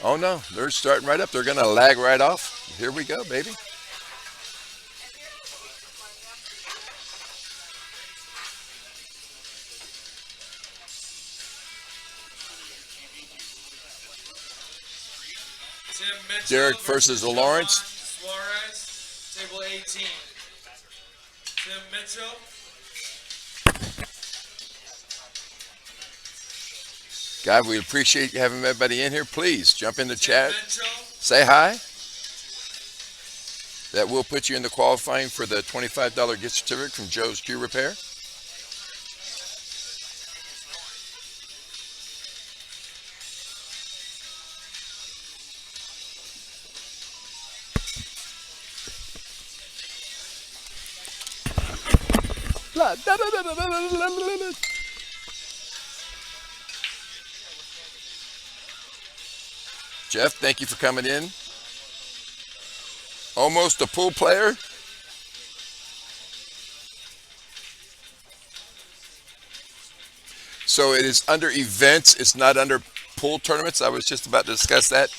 Oh no, they're starting right up. They're going to lag right off. Here we go, baby. Tim Derek Mitchell versus versus Johan Lawrence. Suarez, table 18. Tim Mitchell. God, we appreciate having everybody in here. Please jump in the Tim chat. Mitchell. Say hi. That will put you in the qualifying for the $25 gift certificate from Joe's Q Repair. Jeff, thank you for coming in. Almost a pool player. So it is under events. It's not under pool tournaments. I was just about to discuss that.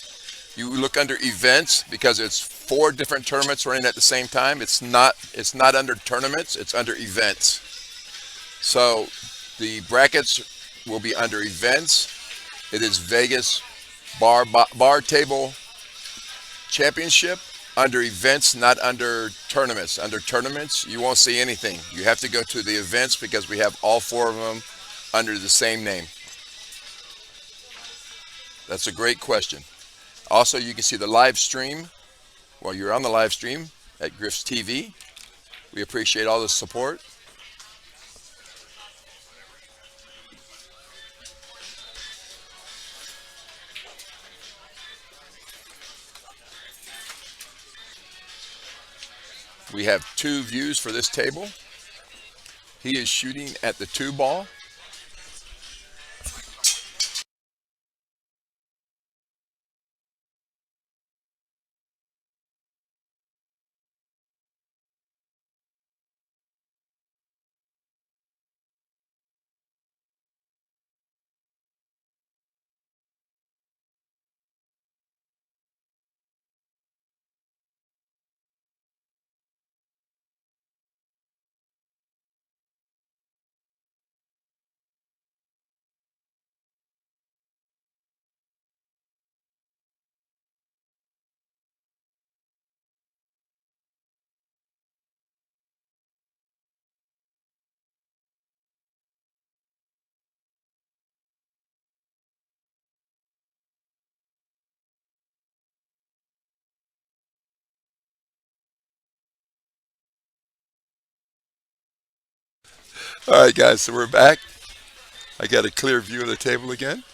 You look under events because it's four different tournaments running at the same time. It's not under tournaments. It's under events. So the brackets will be under events. It is Vegas bar table championship under events, not under tournaments. Under tournaments, you won't see anything. You have to go to the events because we have all four of them under the same name. That's a great question. Also, you can see the live stream while you're on the live stream at Griff's TV. We appreciate all the support. We have two views for this table. He is shooting at the two ball. All right, guys, so we're back. I got a clear view of the table again.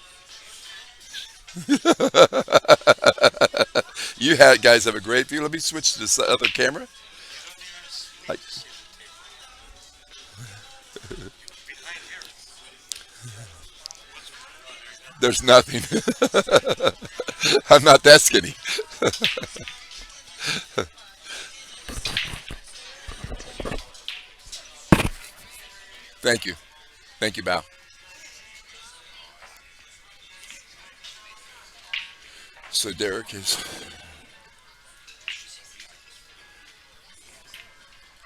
You had guys have a great view. Let me switch to this other camera. I, there's nothing. I'm not that skinny. Thank you. Thank you, Bow. So Derek is.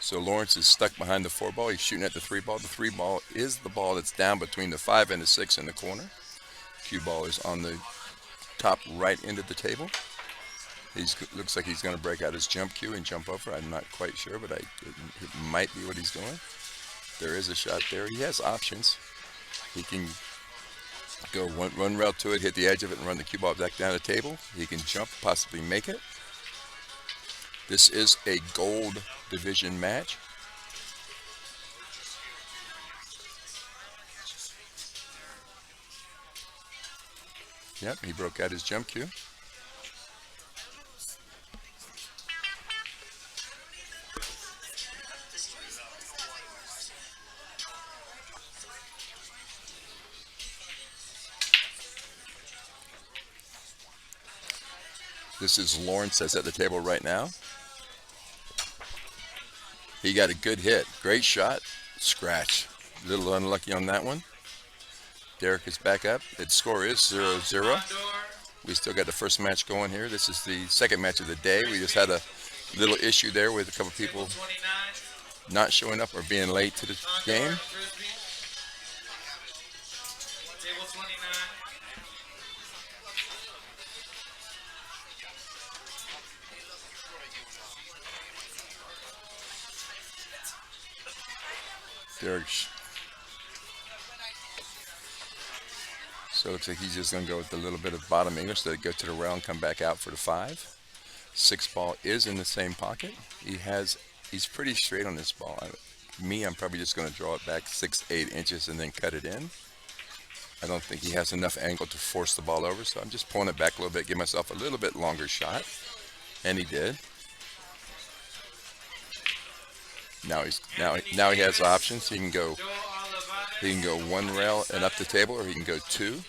So Lawrence is stuck behind the four ball. He's shooting at the three ball. The three ball is the ball that's down between the five and the six in the corner. Cue ball is on the top right end of the table. He's looks like he's going to break out his jump cue and jump over. I'm not quite sure, but it might be what he's doing. There is a shot there. He has options. He can go one rail to it, hit the edge of it, and run the cue ball back down the table. He can jump, possibly make it. This is a gold division match. Yep, he broke out his jump cue. This is Lawrence that's at the table right now. He got a good hit. Great shot. Scratch. A little unlucky on that one. Derek is back up. The score is 0-0. Condor We still got the first match going here. This is the second match of the day. We just had a little issue there with a couple people Table 29. not showing up or being late to the Condor game. and Frisbee. Table 29. Derek. So it looks like he's just going to go with a little bit of bottom English. They go to the rail and come back out for the 5. 6 ball is in the same pocket. He's pretty straight on this ball. I'm probably just going to draw it back 6-8 inches and then cut it in. I don't think he has enough angle to force the ball over, so I'm just pulling it back a little bit, give myself a little bit longer shot, and he did. Now he has options. He can go one rail and up the table, or he can go 2.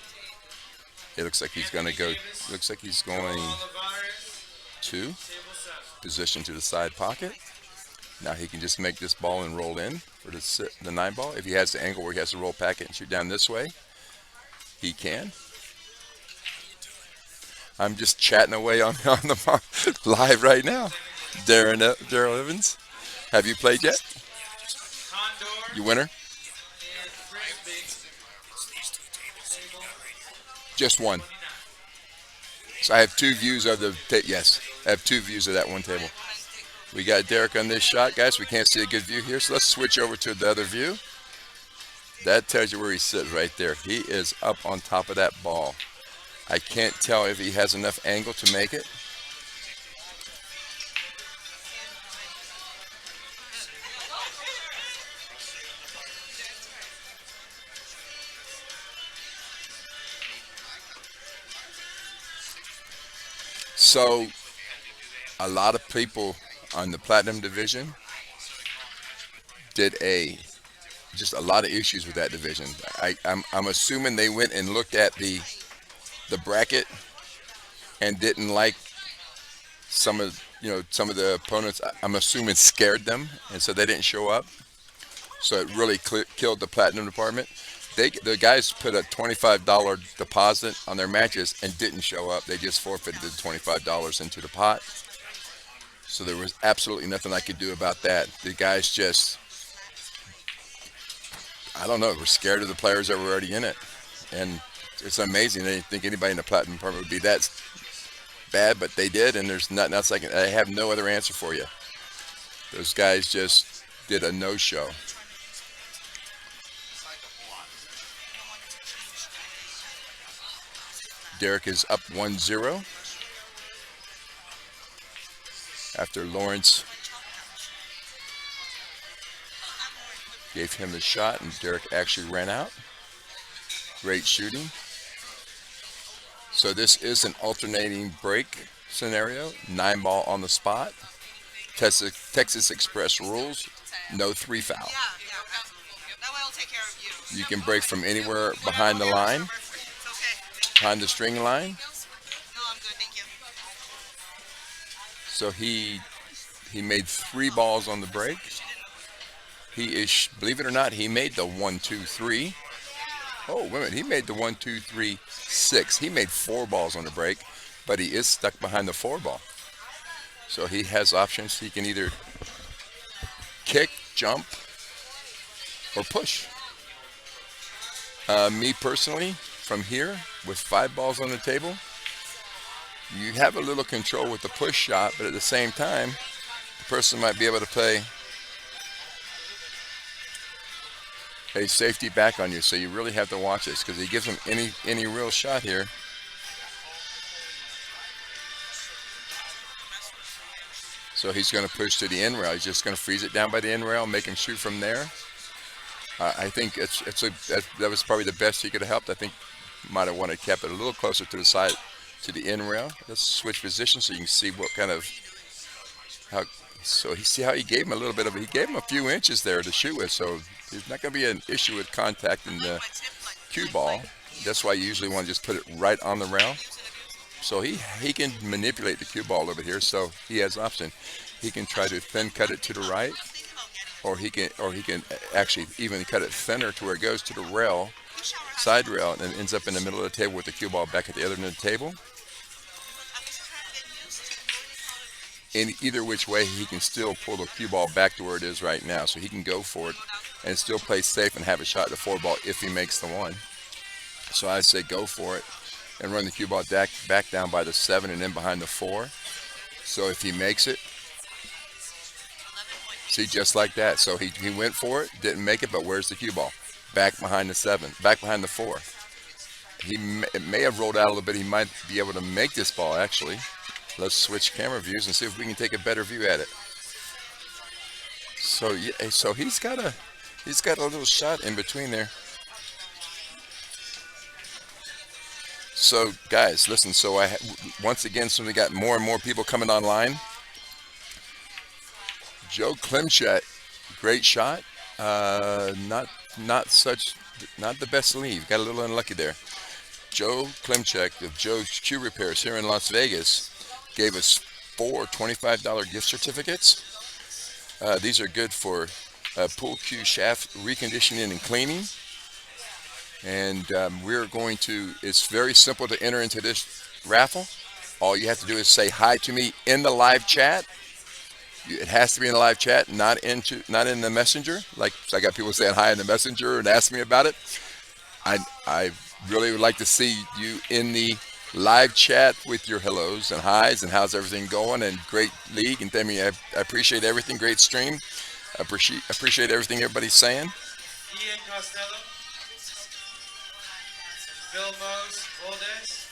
It looks like he's going to go. Looks like he's going 2. Position to the side pocket. Now he can just make this ball and roll in for the 9 ball. If he has the angle where he has to roll pack it and shoot down this way, he can. I'm just chatting away on the live right now. Daryl Evans, have you played yet? Condor You winner? and Frisbee. Just one. 29. So I have 2 views of the yes. I have 2 views of that one table. We got Derek on this shot, guys. We can't see a good view here, so let's switch over to the other view. That tells you where he sits right there. He is up on top of that ball. I can't tell if he has enough angle to make it. So a lot of people on the Platinum division did just a lot of issues with that division. I'm assuming they went and looked at the bracket and didn't like some of the opponents. I'm assuming scared them, and so they didn't show up. So it really killed the Platinum department. The guys put a $25 deposit on their matches and didn't show up. They just forfeited the $25 into the pot. So there was absolutely nothing I could do about that. The guys just, I don't know, were scared of the players that were already in it. And it's amazing. They didn't think anybody in the Platinum department would be that bad, but they did, and there's nothing else I have no other answer for you. Those guys just did a no-show. Derek is up 1-0 after Lawrence gave him the shot and Derek actually ran out. Great shooting. So this is an alternating break scenario. 9 ball on the spot. Texas Express rules, no 3 foul. Yeah, absolutely. That way I'll take care of you. You can break from anywhere behind the line, It's okay. behind the string line. No, I'm good, thank you. So he made 3 balls on the break. He is, believe it or not, he made the 1, 2, 3. Oh, wait a minute, he made the 1, 2, 3, 6. He made 4 balls on the break, but he is stuck behind the 4 ball. So he has options. He can either kick, jump, or push. Me personally, from here, with 5 balls on the table, you have a little control with the push shot, but at the same time, the person might be able to play a safety back on you. So you really have to watch this, because he gives him any real shot here. So he's going to push to the end rail. He's just going to freeze it down by the end rail, make him shoot from there. I think that was probably the best he could have helped. I think might have wanted to keep it a little closer to the side, to the end rail. Let's switch positions so you can see what kind of how. So he see how he gave him a little bit of. He gave him a few inches there to shoot with. So there's not going to be an issue with contact in the cue ball. That's why you usually want to just put it right on the rail. So he can manipulate the cue ball a little bit here. So he has option. He can try to thin cut it to the right, or he can actually even cut it thinner to where it goes to the rail, side rail, and ends up in the middle of the table with the cue ball back at the other end of the table. in either which way, he can still pull the cue ball back to where it is right now. So he can go for it and still play safe and have a shot at the four ball if he makes the one. So I say go for it and run the cue ball back down by the seven and then behind the four. So if he makes it, see, just like that. So he went for it, didn't make it, but where's the cue ball? Back behind the seven, back behind the four. It may have rolled out a little bit. He might be able to make this ball actually. Let's switch camera views and see if we can take a better view at it. So yeah, so he's got a little shot in between there. So guys, listen. So once again, so we got more and more people coming online. Joe Klimchat, great shot. Not such, not the best lead. Got a little unlucky there. Joe Klimchek of Joe's Q Repairs here in Las Vegas gave us four $25 gift certificates. These are good for pool cue shaft reconditioning and cleaning. And we're going to, it's very simple to enter into this raffle. All you have to do is say hi to me in the live chat. It has to be in the live chat, not in the messenger. Like I got people saying hi in the messenger and ask me about it. I really would like to see you in the live chat with your hellos and highs and how's everything going and great league. And I mean, I appreciate everything. Great stream. I appreciate everything everybody's saying. Ian Costello. Bill Mose, Oldes.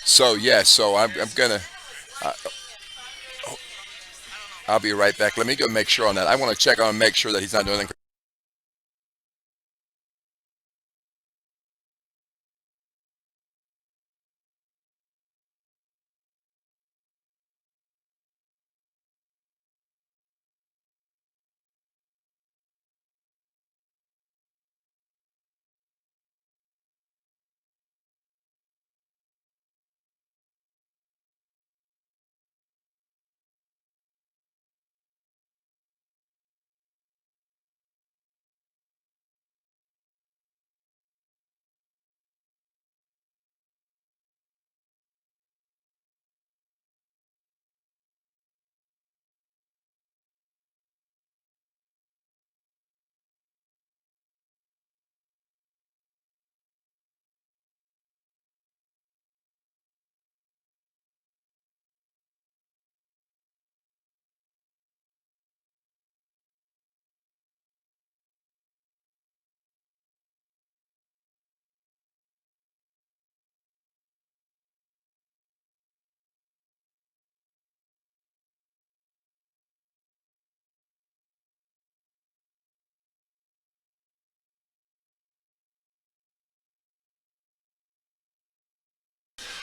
So yeah, so I'm gonna. Uh, I'll be right back. Let me go make sure on that. I want to check on and make sure that he's not doing anything.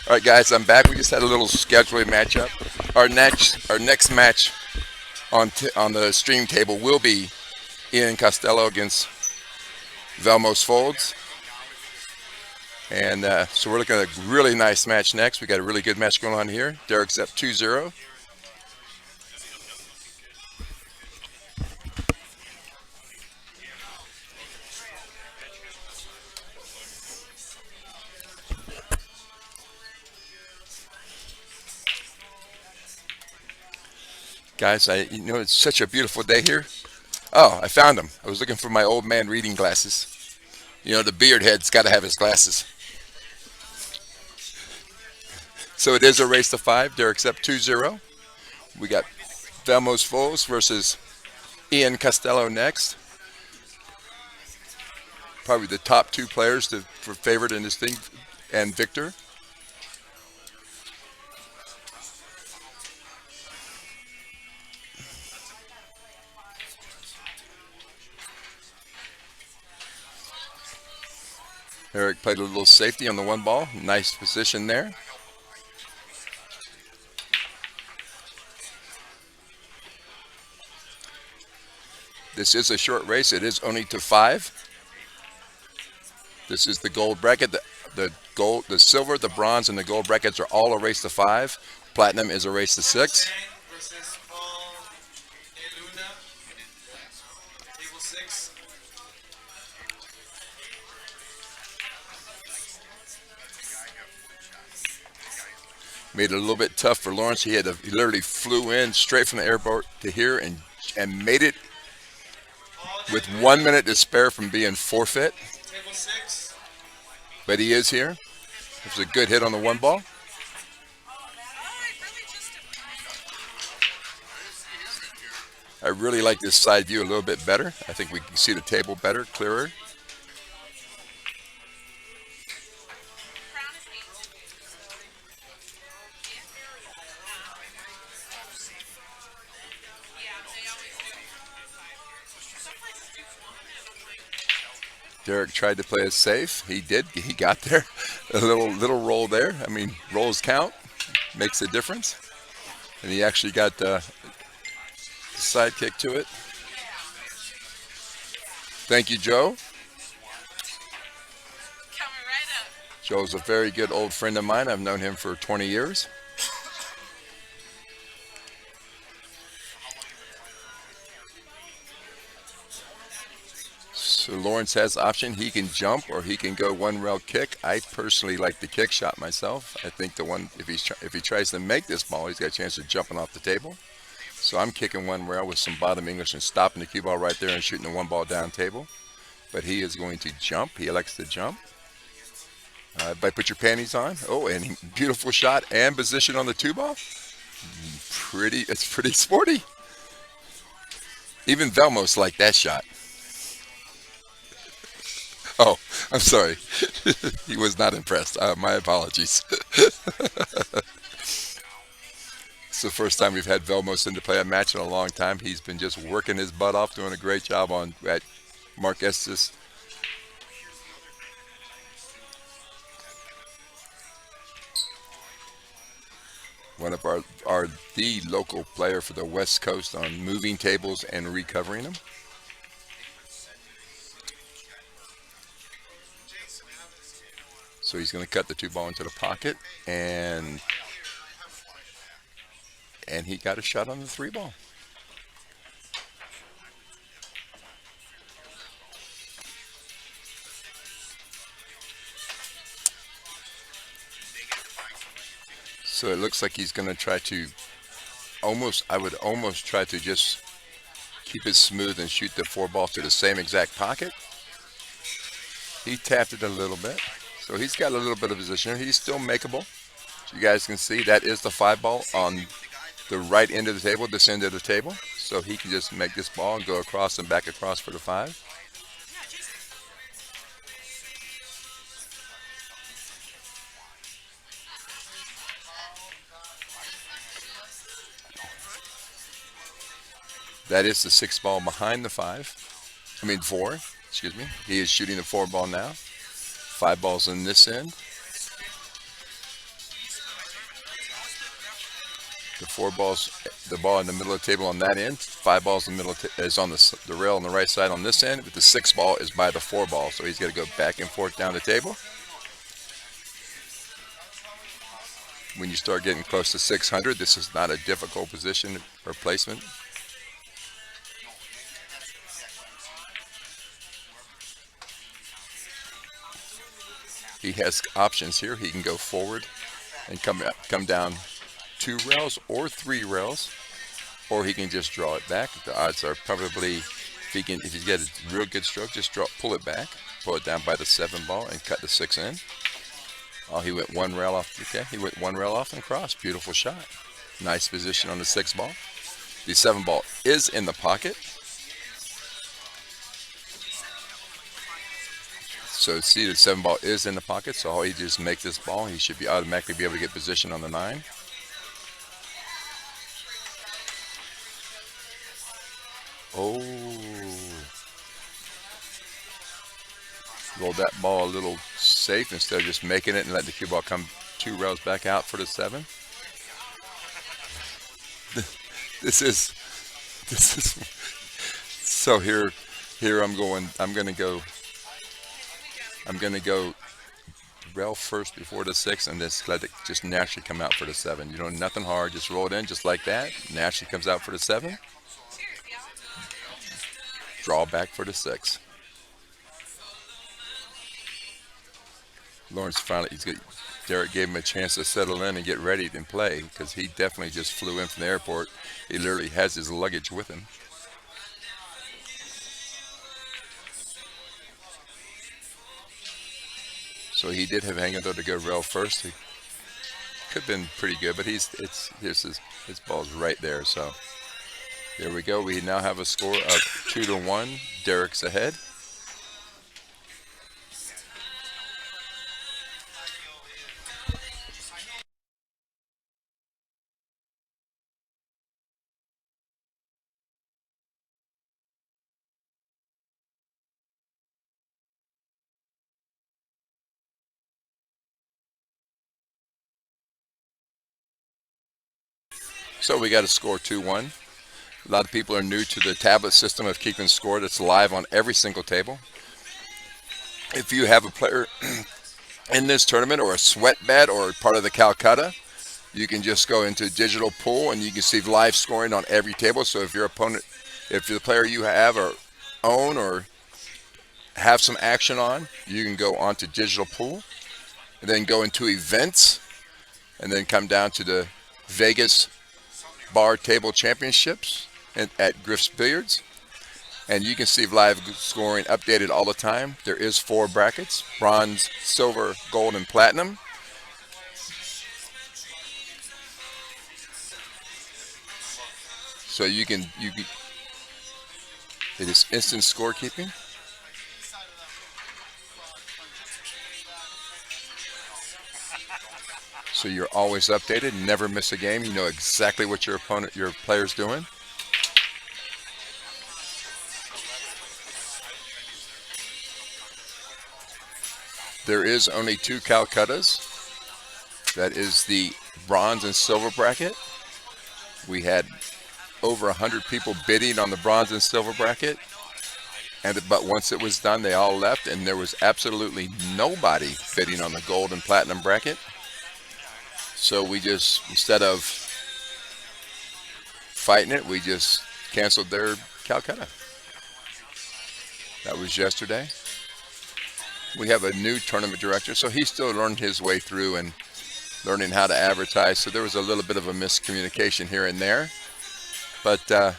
All right, guys, I'm back. We just had a little scheduling matchup. Our next match on the stream table will be Ian Costello against Velmos Folds. And so we're looking at a really nice match next. We got a really good match going on here. Derek's up 2-0. Guys, it's such a beautiful day here. Oh, I found them. I was looking for my old man reading glasses. The beard head's got to have his glasses. So it is a race to five. Derek's up 2-0. We got Velmos Folds versus Ian Costello next. Probably the top two players for favored in this thing, and Victor. Eric played a little safety on the one ball. Nice position there. This is a short race. It is only to five. This is the gold bracket. The gold, the silver, the bronze, and the gold brackets are all a race to five. Platinum is a race to six. Versus Paul Eluna. Table 6. Made it a little bit tough for Lawrence. He literally flew in straight from the airport to here and made it Ball with to 1 minute to spare from being forfeit. table 6. But he is here. It was a good hit on the one ball. I really like this side view a little bit better. I think we can see the table better, clearer. Derek tried to play it safe. He did. He got there. A little roll there. I mean, rolls count. Makes a difference. And he actually got the side kick to it. Thank you, Joe. Coming right up. Joe's a very good old friend of mine. I've known him for 20 years. So Lawrence has option. He can jump or he can go one rail kick. I personally like the kick shot myself. I think the one if he tries to make this ball, he's got a chance of jumping off the table. So I'm kicking one rail with some bottom English and stopping the cue ball right there and shooting the one ball down table. But he is going to jump. He elects to jump. Everybody put your panties on. Oh, and beautiful shot and position on the two ball. It's pretty sporty. Even Velmos liked that shot. Oh, I'm sorry. He was not impressed. My apologies. It's the first time we've had Velmos in to play a match in a long time. He's been just working his butt off, doing a great job at Mark Estes. One of the local player for the West Coast on moving tables and recovering them. So he's going to cut the two ball into the pocket, and he got a shot on the three ball. So it looks like he's going to try to I would almost try to just keep it smooth and shoot the four ball to the same exact pocket. He tapped it a little bit. So he's got a little bit of position. He's still makeable. So you guys can see that is the five ball on the right end of the table, this end of the table. So he can just make this ball and go across and back across for the five. That is the six ball behind the four, excuse me. He is shooting the four ball now. Five balls in this end. The four balls, the ball in the middle of the table on that end. Five balls in the middle is on the rail on the right side on this end. But the six ball is by the four ball. So he's got to go back and forth down the table. When you start getting close to 600, this is not a difficult position or placement. He has options here. He can go forward and come down 2 rails or 3 rails, or he can just draw it back. The odds are probably if he's got a real good stroke, just pull it back, pull it down by the 7 ball, and cut the 6 in. Oh, he went 1 rail off. Okay, he went 1 rail off and crossed. Beautiful shot. Nice position on the 6 ball. The 7 ball is in the pocket. So see, the 7 ball is in the pocket, so all he just make this ball, he should automatically be able to get position on the 9. Oh. Rolled that ball a little safe instead of just making it and let the cue ball come 2 rails back out for the 7. This is so here I'm going to go rail first before the 6 and just let it just naturally come out for the 7. You know, nothing hard, just roll it in just like that. Naturally comes out for the 7. Draw back for the 6. Lawrence finally, Derek gave him a chance to settle in and get ready and play because he definitely just flew in from the airport. He literally has his luggage with him. So he did have hang though to go rail first. He could have been pretty good, but here's his ball's right there. So there we go. We now have a score of 2-1. Derek's ahead. So we got a score 2-1. A lot of people are new to the tablet system of keeping score that's live on every single table. If you have a player in this tournament or a sweat bet or part of the Calcutta, you can just go into digital pool and you can see live scoring on every table. So if your opponent, if the player you have or own or have some action on, you can go onto digital pool and then go into events and then come down to the Vegas Bar Table Championships at Griff's Billiards. And you can see live scoring updated all the time. There is 4 brackets: bronze, silver, gold, and platinum. So it is instant scorekeeping. So you're always updated, never miss a game. You know exactly what your player's doing. There is only 2 Calcuttas. That is the bronze and silver bracket. We had over 100 people bidding on the bronze and silver bracket. But once it was done, they all left, and there was absolutely nobody bidding on the gold and platinum bracket. So we just, instead of fighting it, we just canceled their Calcutta. That was yesterday. We have a new tournament director, so he's still learning his way through and learning how to advertise. So there was a little bit of a miscommunication here and there, but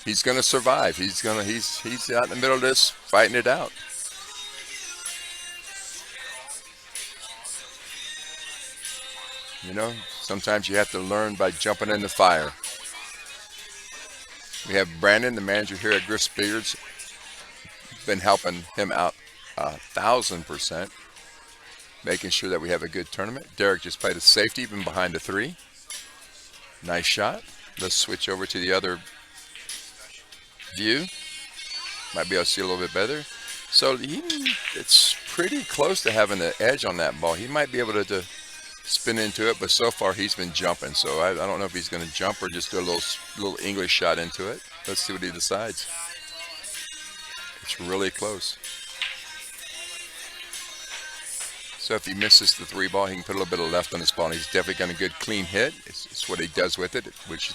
he's going to survive. He's out in the middle of this, fighting it out. You know, sometimes you have to learn by jumping in the fire. We have Brandon, the manager here at Griff's Billiards, been helping him out 1,000%, making sure that we have a good tournament. Derek just played a safety, even behind the 3. Nice shot. Let's switch over to the other view. Might be able to see a little bit better. So it's pretty close to having an edge on that ball. He might be able to spin into it, but so far he's been jumping. So I don't know if he's going to jump or just do a little English shot into it. Let's see what he decides. It's really close. So if he misses the 3 ball, he can put a little bit of left on his ball, and he's definitely got a good clean hit. It's what he does with it, which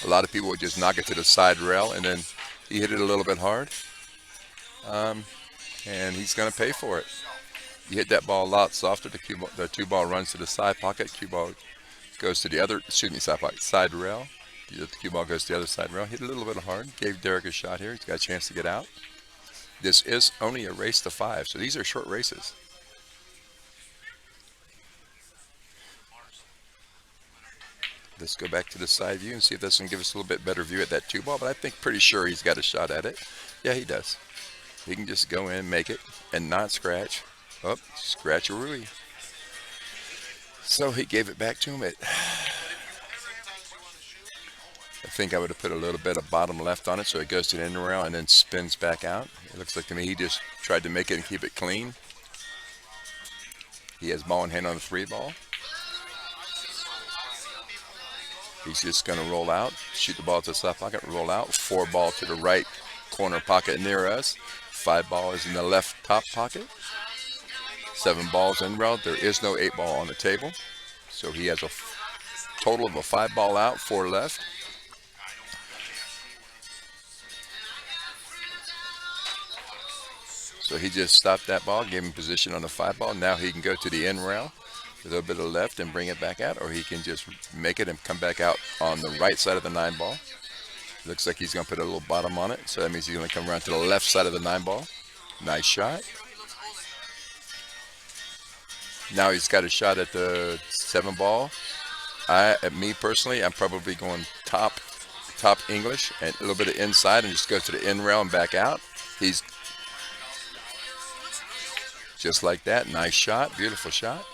a lot of people would just knock it to the side rail, and then he hit it a little bit hard. And he's going to pay for it. You hit that ball a lot softer. The 2 ball runs to the side pocket. Cue ball goes to the other, side pocket, side rail. The cue ball goes to the other side rail. Hit it a little bit hard. Gave Derek a shot here. He's got a chance to get out. This is only a race to 5, so these are short races. Let's go back to the side view and see if this can give us a little bit better view at that 2 ball, but I think pretty sure he's got a shot at it. Yeah, he does. He can just go in, make it, and not scratch. Oh, scratch-a-rooey. So he gave it back to him. I think I would have put a little bit of bottom left on it so it goes to the end rail and then spins back out. It looks like to me he just tried to make it and keep it clean. He has ball in hand on the 3 ball. He's just going to roll out, shoot the ball to the side pocket, roll out. 4 ball to the right corner pocket near us. 5 ball is in the left top pocket. 7 balls in rail. There is no 8 ball on the table. So he has a total of a 5 ball out, 4 left. So he just stopped that ball, gave him position on the 5 ball. Now he can go to the in rail with a little bit of left and bring it back out, or he can just make it and come back out on the right side of the 9 ball. Looks like he's going to put a little bottom on it, so that means he's going to come around to the left side of the 9 ball. Nice shot. Now he's got a shot at the 7 ball. Me personally, I'm probably going top English and a little bit of inside and just go to the in rail and back out. He's just like that. Nice shot. Beautiful shot.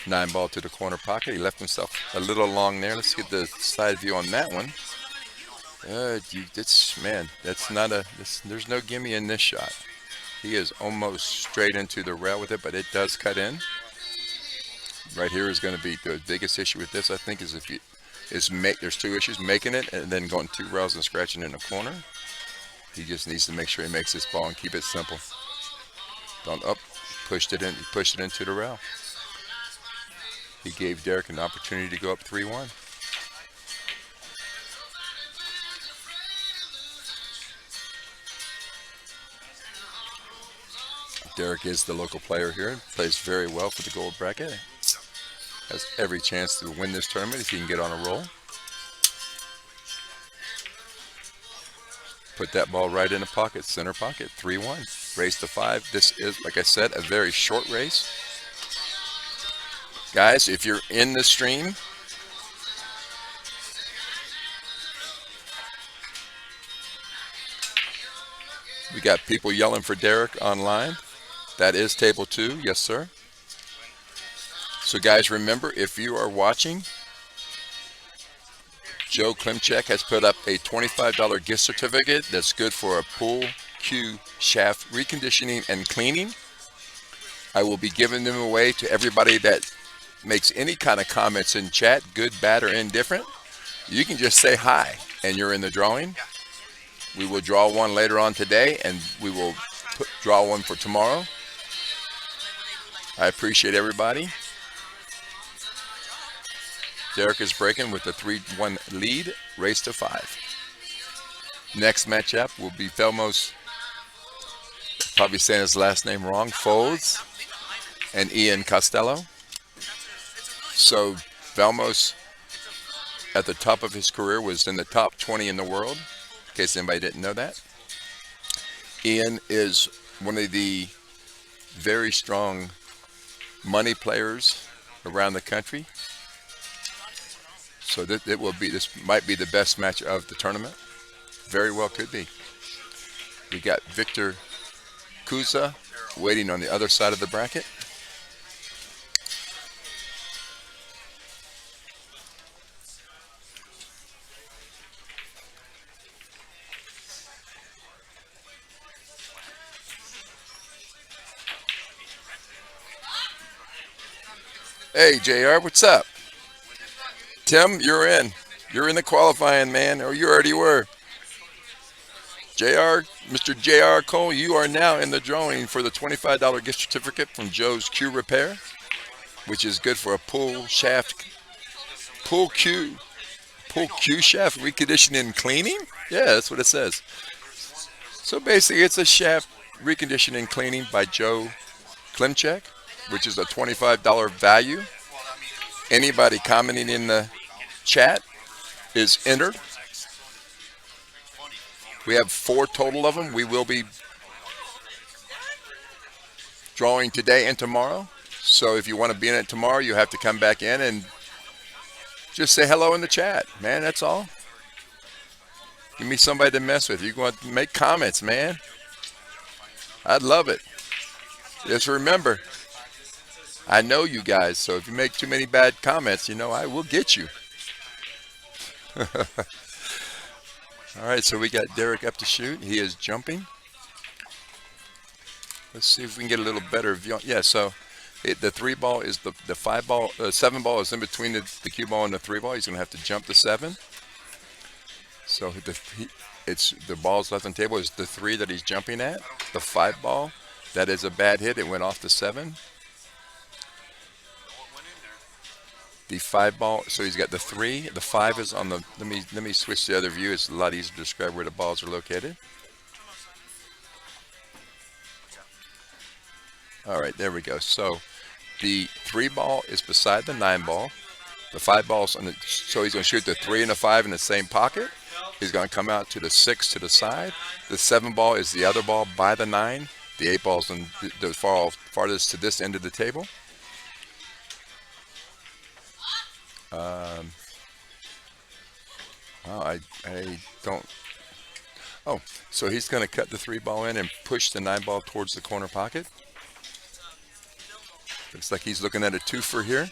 9 ball to the corner pocket. He left himself a little long there. Let's get the side view on that one. That's not there's no gimme in this shot. He is almost straight into the rail with it, but it does cut in. Right here is going to be the biggest issue with this, I think, is there's 2 issues: making it and then going 2 rails and scratching in the corner. He just needs to make sure he makes this ball and keep it simple. Don't pushed it into the rail. He gave Derek an opportunity to go up 3-1. Derek is the local player here. Plays very well for the gold bracket. Has every chance to win this tournament if he can get on a roll. Put that ball right in the pocket, center pocket, 3-1. Race to 5. This is, like I said, a very short race. Guys, if you're in the stream, we got people yelling for Derek online. That is table 2, yes sir. So guys, remember, if you are watching, Joe Klimchek has put up a $25 gift certificate that's good for a pool cue shaft reconditioning and cleaning. I will be giving them away to everybody that makes any kind of comments in chat, good, bad, or indifferent. You can just say hi and you're in the drawing. We will draw one later on today, and we will draw one for tomorrow. I appreciate everybody. Derek is breaking with a 3-1 lead, race to 5. Next matchup will be Felmos, probably saying his last name wrong, Folds, and Ian Costello. So Felmos, at the top of his career, was in the top 20 in the world, in case anybody didn't know that. Ian is one of the very strong money players around the country. So this might be the best match of the tournament. Very well could be. We got Victor Kuza waiting on the other side of the bracket. Hey, JR, what's up? Tim, you're in. You're in the qualifying, man, or you already were. JR, Mr. JR Cole, you are now in the drawing for the $25 gift certificate from Joe's Cue Repair, which is good for a pool cue shaft reconditioning and cleaning? Yeah, that's what it says. So basically, it's a shaft reconditioning and cleaning by Joe Klimchek, which is a $25 value. Anybody commenting in the chat is entered. We have 4 total of them. We will be drawing today and tomorrow. So if you want to be in it tomorrow, you have to come back in and just say hello in the chat, man. That's all. Give me somebody to mess with. You want to make comments, man. I'd love it. Just remember, I know you guys, so if you make too many bad comments, I will get you. All right, so we got Derek up to shoot. He is jumping. Let's see if we can get a little better view. Yeah, so the 3-ball is the 5-ball, 7-ball is in between the cue ball and the 3-ball. He's going to have to jump the 7. So the ball's left on the table is the 3 that he's jumping at. The 5-ball, that is a bad hit. It went off the 7. The 5-ball, so he's got the 3. The 5 is on the. Let me switch to the other view. It's a lot easier to describe where the balls are located. All right, there we go. So the three ball is beside the nine ball. The five balls on the, so he's going to shoot the three and the five in the same pocket. He's going to come out to the six to the side. The seven ball is the other ball by the nine. The eight ball's on the farthest to this end of the table. Um, oh, I don't. Oh, so he's going to cut the three ball in and push the nine ball towards the corner pocket. Looks like he's looking at a two for here.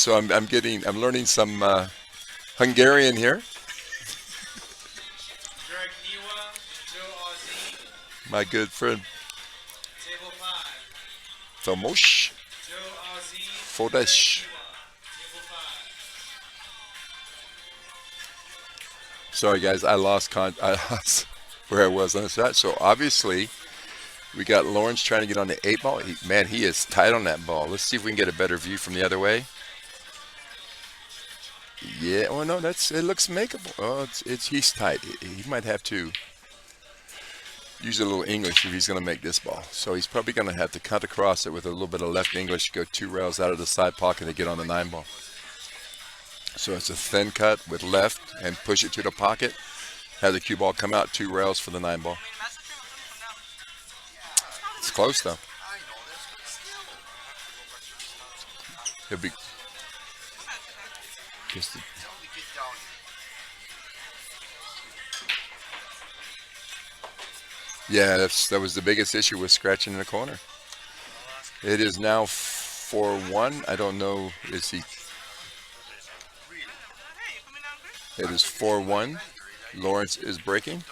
So I'm learning some Hungarian here. Greg Niwa, Joe Ozzie, My good friend table 5. Tomosh Joe Ozzie, Greg Fodesh. Niwa, table 5. Sorry guys, I lost where I was on the shot. So obviously we got Lawrence trying to get on the eight ball. Man, he is tight on that ball. Let's see if we can get a better view from the other way. Yeah, oh no, that's it looks makeable. Oh, it's he's tight. He might have to use a little English if he's going to make this ball. So he's probably going to have to cut across it with a little bit of left English, go two rails out of the side pocket to get on the nine ball. So it's a thin cut with left and push it to the pocket. Have the cue ball come out two rails for the nine ball. It's close though. He'll be just yeah, that was the biggest issue with scratching in the corner. It is now 4-1. I don't know. Is he? It is 4-1. Lawrence is breaking.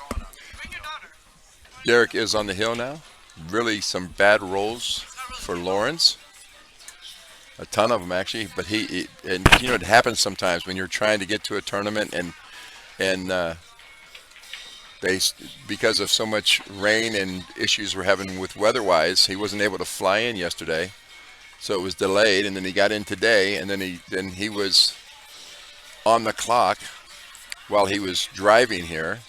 Derek is on the hill now. Really some bad rolls for Lawrence. A ton of them actually. But and you know it happens sometimes when you're trying to get to a tournament and they because of so much rain and issues we're having with weather-wise, he wasn't able to fly in yesterday, so it was delayed. And then he got in today, and then he was on the clock while he was driving here,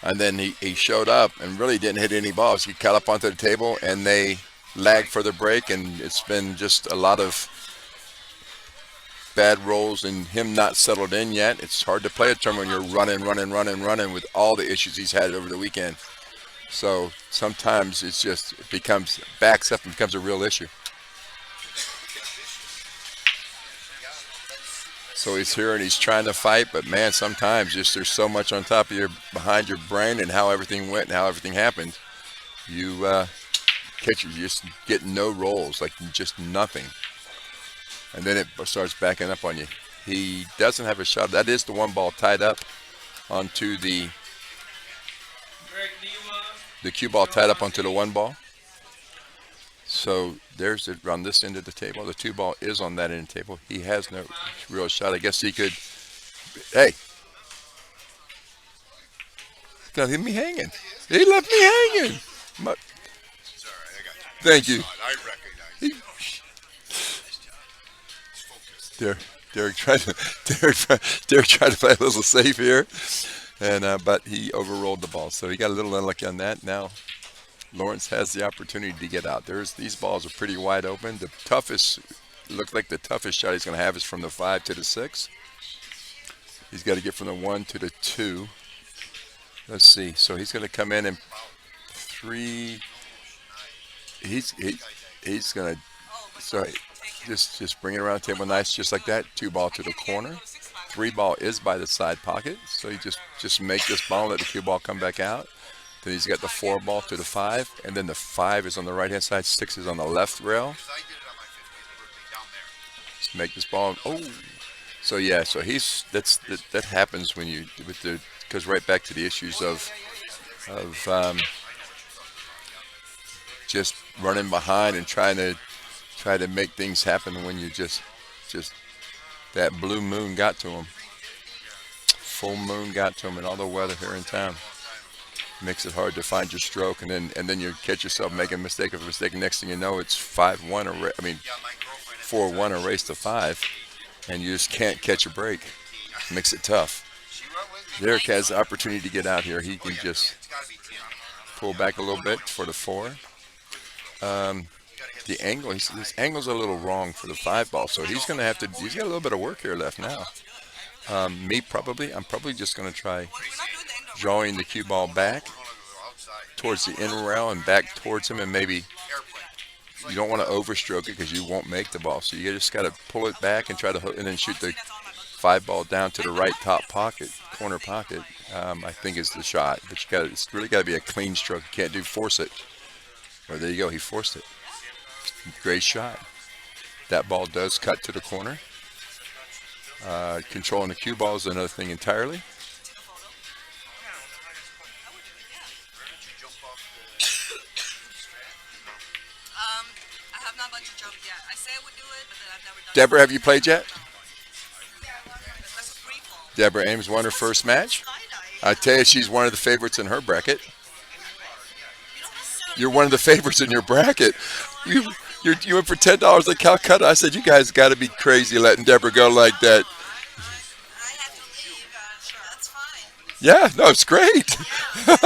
and then he showed up and really didn't hit any balls. He cut up onto the table, and they lagged for the break, and it's been just a lot of bad rolls and him not settled in yet. It's hard to play a tournament when you're running with all the issues he's had over the weekend. So sometimes it becomes backs up and becomes a real issue. So he's here and he's trying to fight, but man, sometimes just there's so much on top of behind your brain and how everything went and how everything happened. You you just get no rolls, like just nothing. And then it starts backing up on you. He doesn't have a shot. That is the one ball tied up onto the cue ball tied up onto the one ball. So there's it on this end of the table. The two ball is on that end of the table. He has no real shot. I guess he could. Hey, got me hanging. He left me hanging. Thank you. He, Derek tried to Derek tried to play a little safe here, and but he overrolled the ball, so he got a little unlucky on that. Now Lawrence has the opportunity to get out. These balls are pretty wide open. The toughest looked like the toughest shot he's going to have is from the 5 to the 6. He's got to get from the 1 to the 2. Let's see. So he's going to come in and 3. He's going to. Sorry. Just bring it around the table nice, just like that. 2 ball to the corner. 3 ball is by the side pocket, so you just make this ball, let the cue ball come back out. Then he's got the 4 ball to the 5, and then the 5 is on the right hand side, 6 is on the left rail. Just make this ball. Oh, so yeah, so that happens when you with the goes right back to the issues of just running behind and try to make things happen when you just that blue moon got to him. Full moon got to him, and all the weather here in town makes it hard to find your stroke, and then you catch yourself making a mistake of a mistake. Next thing you know, it's 5-1 or 4-1 a race to 5, and you just can't catch a break. Makes it tough. Derek has the opportunity to get out here. He can just pull back a little bit for the 4. The angle, his angle's a little wrong for the 5 ball, so he's going to have to. He's got a little bit of work here left now. I'm probably just going to try drawing the cue ball back towards the in rail and back towards him, and maybe you don't want to overstroke it because you won't make the ball. So you just got to pull it back and try to hook, and then shoot the 5 ball down to the right top pocket, corner pocket. I think is the shot, but it's really got to be a clean stroke. You can't force it. Well, there you go. He forced it. Great shot. That ball does cut to the corner. Controlling the cue ball is another thing entirely. I have not bungee jumped yet. I say I would do it, but then I've never done Deborah, have you played yet? it. That's a free fall. Deborah Ames won her first match. Skydiving. I tell you, she's one of the favorites in her bracket. You don't necessarily You're one of the favorites in your bracket. You went for $10 at Calcutta. I said, you guys got to be crazy letting Deborah go like that. I have to leave. Sure, that's fine. Yeah, no, it's great. But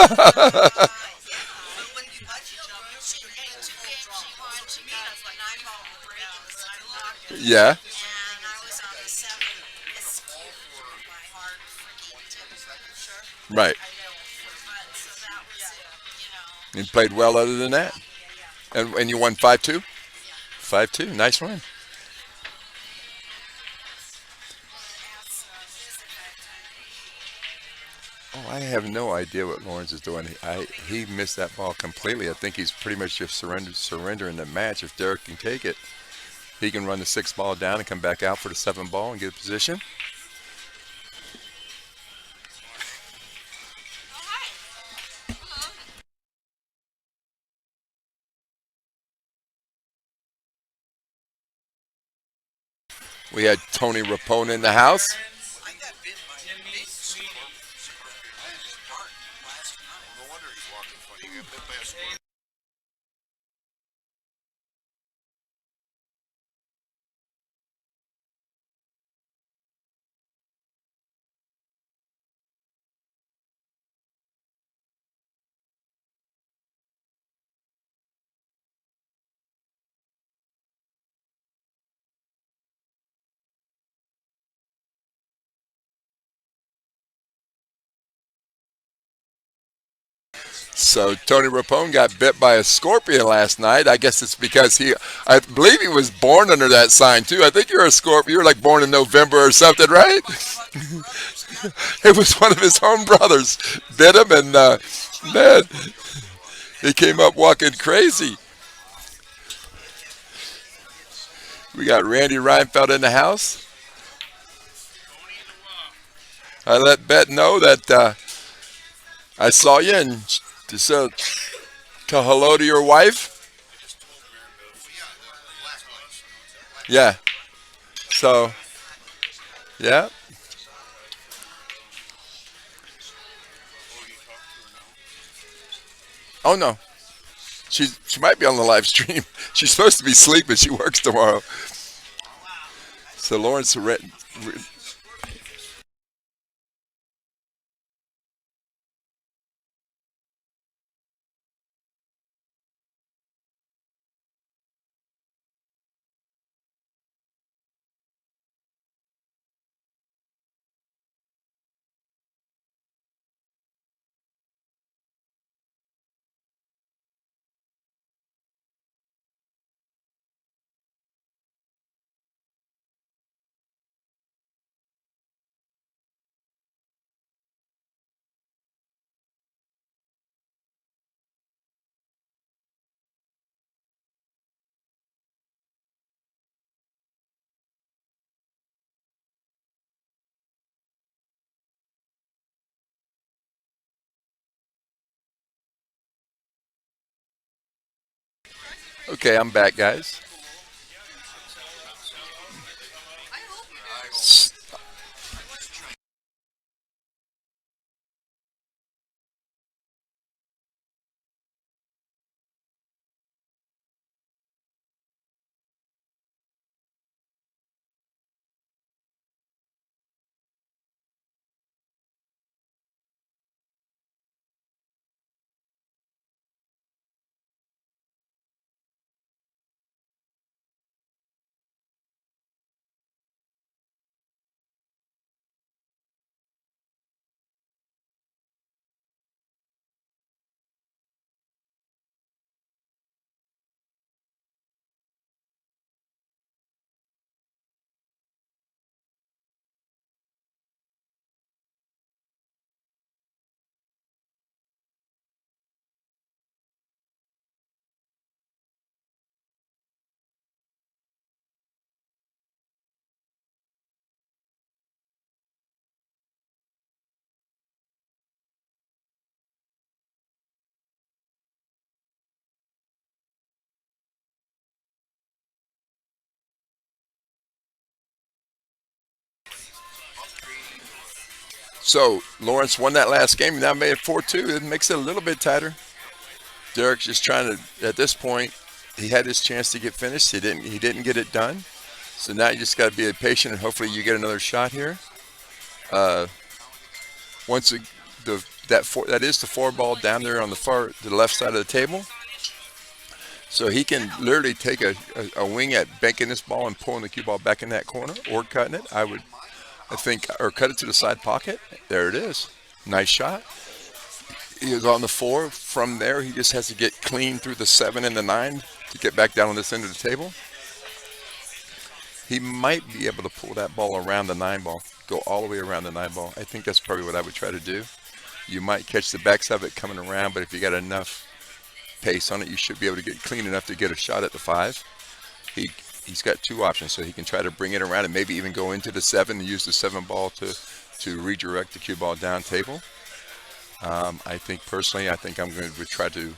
when you bungee jump, you're getting full drop. So to me, that's like 9 ball break on the side pocket. Yeah, And I was on the 7 miscue by hard freaking tip. Sure. right. I know. So that was, You played well other than that. And you won 5-2? 5-2. Nice win. Oh, I have no idea what Lawrence is doing. He missed that ball completely. I think he's pretty much just surrendering the match. If Derek can take it, he can run the 6 ball down and come back out for the 7 ball and get a position. We had Tony Rapone in the house. Timmy Sweeney. So Tony Rapone got bit by a scorpion last night. I guess it's because I believe he was born under that sign too. I think you're a scorpion. You were like born in November or something, right? It was one of his own brothers bit him, and man, he came up walking crazy. We got Randy Reinfeldt in the house. I let Bet know that I saw you and just tell hello to your wife. Yeah. So, yeah. Oh no, she might be on the live stream. She's supposed to be sleeping. She works tomorrow. So Lawrence Okay, I'm back, guys. S- So Lawrence won that last game. Now made it 4-2. It makes it a little bit tighter. Derek's just trying to. At this point, he had his chance to get finished. He didn't. He didn't get it done. So now you just got to be patient and hopefully you get another shot here. Uh, once it, that is the four ball down there on the far to the left side of the table. So he can literally take a wing at banking this ball and pulling the cue ball back in that corner or cutting it. I think, or cut it to the side pocket. There it is. Nice shot. He is on the four. From there, he just has to get clean through the seven and the nine to get back down on this end of the table. He might be able to pull that ball around the nine ball, go all the way around the nine ball. I think that's probably what I would try to do. You might catch the backside of it coming around, but if you got enough pace on it, you should be able to get clean enough to get a shot at the five. He he's got two options, so he can try to bring it around and maybe even go into the seven and use the seven ball to redirect the cue ball down table. I think personally, I think I'm going to try to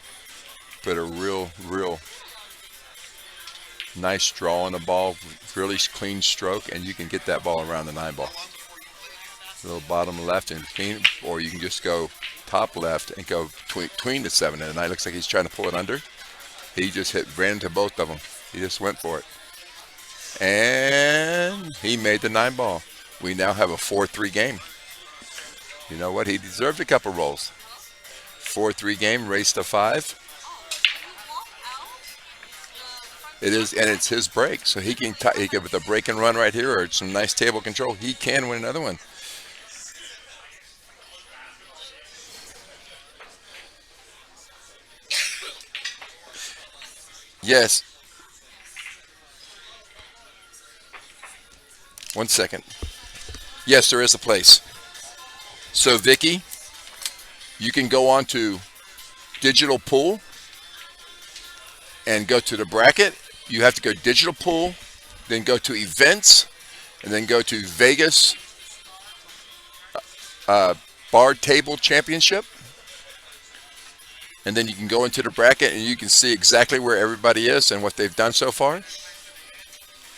put a real nice draw on the ball, really clean stroke, and you can get that ball around the nine ball. Little bottom left and clean, or you can just go top left and go between the seven and the nine. Looks like he's trying to pull it under. He just ran into both of them. He just went for it. And he made the nine ball. We now have a 4-3 game. You know what? He deserved a couple rolls. 4-3 game, race to five. It is, and it's his break, so he can with a break and run right here or some nice table control. He can win another one. Yes. 1 second. Yes, there is a place. So Vicky, you can go on to digital pool and go to the bracket. You have to go digital pool, then go to events, and then go to Vegas uh, bar table championship. And then you can go into the bracket and you can see exactly where everybody is and what they've done so far.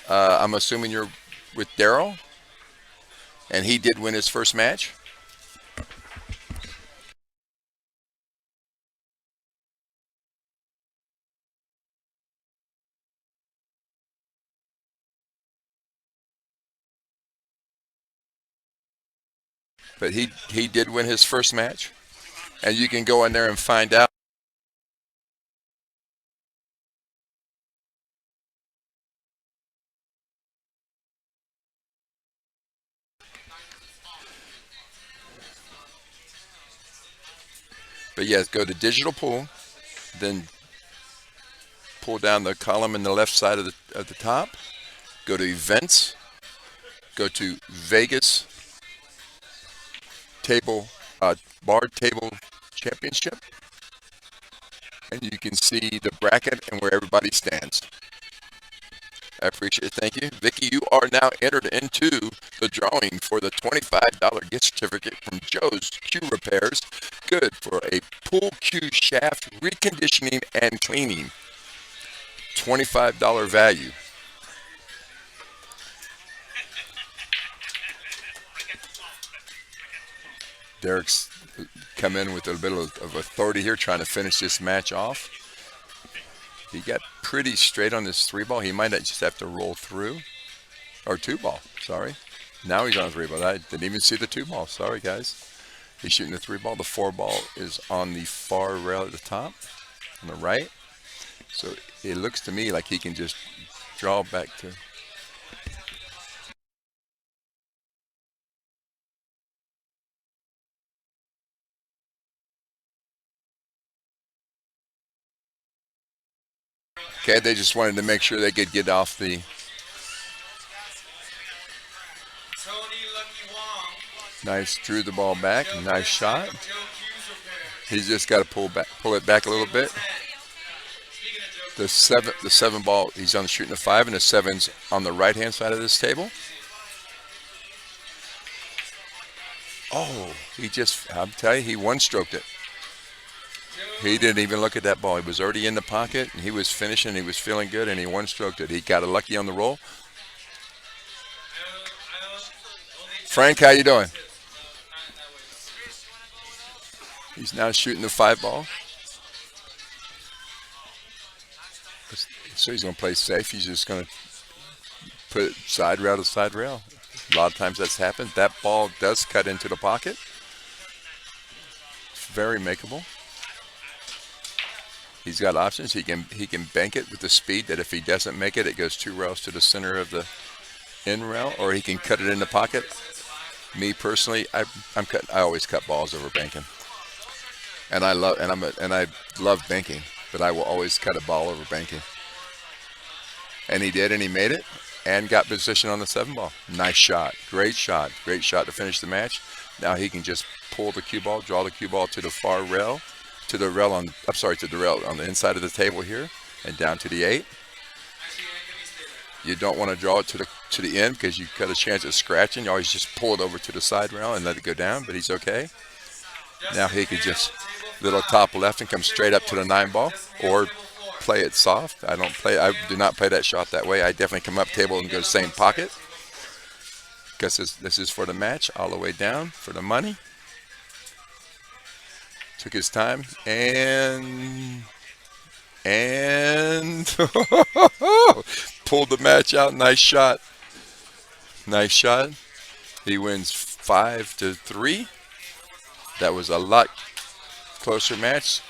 I'm assuming you're with Daryl, and he did win his first match. But he did win his first match, and you can go in there and find out. But yes, go to digital pool, then pull down the column in the left side of the top. Go to events. Go to Vegas table bar table championship, and you can see the bracket and where everybody stands. I appreciate it. Thank you. Vicky, you are now entered into the drawing for the $25 gift certificate from Joe's Q Repairs. Good for a pool cue shaft reconditioning and cleaning. $25 value. Derek's come in with a bit of authority here, trying to finish this match off. He got pretty straight on this three ball. He might just have to roll through. Or two ball, sorry. Now he's on a three ball. I didn't even see the two ball. Sorry, guys. He's shooting the three ball. The four ball is on the far rail at the top, on the right. So it looks to me like he can just draw back to. Okay, they just wanted to make sure they could get off the. Nice, drew the ball back. Nice shot. He's just got to pull it back a little bit. The seven ball. He's on shooting a five, and the seven's on the right hand side of this table. Oh, I'm telling you, he one-stroked it. He didn't even look at that ball. He was already in the pocket, and he was finishing. He was feeling good, and he one-stroked it. He got lucky on the roll. Frank, how you doing? He's now shooting the five ball. So he's going to play safe. He's just going to put it side rail to side rail. A lot of times that's happened. That ball does cut into the pocket. It's very makeable. He's got options. He can bank it with the speed that if he doesn't make it, it goes two rails to the center of the in rail, or he can cut it in the pocket. Me personally, I always cut balls over banking, and I love banking, but I will always cut a ball over banking. And he did, and he made it, and got position on the seven ball. Nice shot, great shot to finish the match. Now he can just pull the cue ball, draw the cue ball to the far rail, to the rail on the inside of the table here, and down to the 8. You don't want to draw it to the end because you've got a chance of scratching. You always just pull it over to the side rail and let it go down, but he's okay. Now he could just little top left and come straight up to the 9 ball, or play it soft. I do not play that shot that way. I definitely come up table and go the same pocket, because this is for the match, all the way down for the money. Took his time and pulled the match out. Nice shot. He wins 5-3. That was a lot closer match.